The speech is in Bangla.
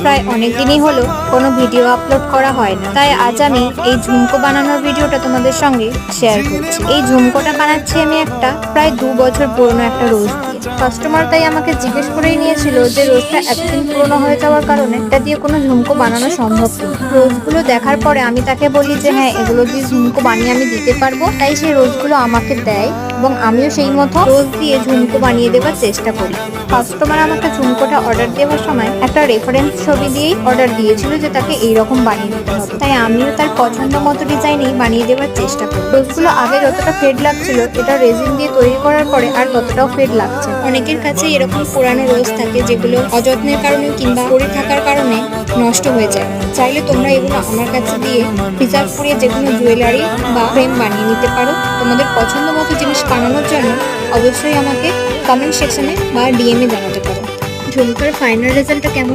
প্রায় অনেক দিনই হলো কোনো ভিডিও আপলোড করা হয় না, তাই আজ আমি এই ঝুমকো বানানোর ভিডিওটা তোমাদের সঙ্গে শেয়ার করছি। এই ঝুমকোটা বানাচ্ছি আমি একটা প্রায় 2 বছর পুরনো একটা রোজ দিয়ে। কাস্টমার তাই আমাকে জিজ্ঞেস করেই নিয়েছিল যে রোজটা এতদিন পুরনো হয়ে যাওয়ার কারণে এটা দিয়ে কোনো ঝুমকো বানানো সম্ভব কি। রোজগুলো দেখার পরে আমি তাকে বলি যে হ্যাঁ, এগুলো দিয়ে ঝুমকো বানিয়ে আমি দিতে পারবো। তাই সেই রোজগুলো আমাকে দেয় এবং আমিও সেই মতো রোজ দিয়ে ঝুমকো বানিয়ে দেওয়ার চেষ্টা করি। কাস্টমার আমাকে ঝুমকোটা অর্ডার দেওয়ার সময় একটা রেফারেন্স ছবি দিয়েই অর্ডার দিয়েছিল যে তাকে এইরকম বানিয়ে দিতে হবে, তাই আমিও তার পছন্দ মতো ডিজাইনেই বানিয়ে দেওয়ার চেষ্টা করি। রোজগুলো আগে যতটা ফেড লাগছিল এটা রেজিন দিয়ে তৈরি করার পরে আর ততটাও ফেড লাগছে। অনেকের কাছে এরকম পুরানো রোজ থাকে যেগুলো অযত্নের কারণে কিংবা পড়ে থাকার কারণে নষ্ট হয়ে যায়। চাইলে তোমরা এগুলো আমার কাছে দিয়ে প্রিজার্ভ করে যে কোনো জুয়েলারি বা ফ্রেম বানিয়ে নিতে পারো। তোমাদের পছন্দ মতো জিনিস বানানোর জন্য অবশ্যই আমাকে কমেন্ট সেকশনে বা ডিএমে জানাতে পারো। ঝুমকার ফাইনাল রেজাল্টটা কেমন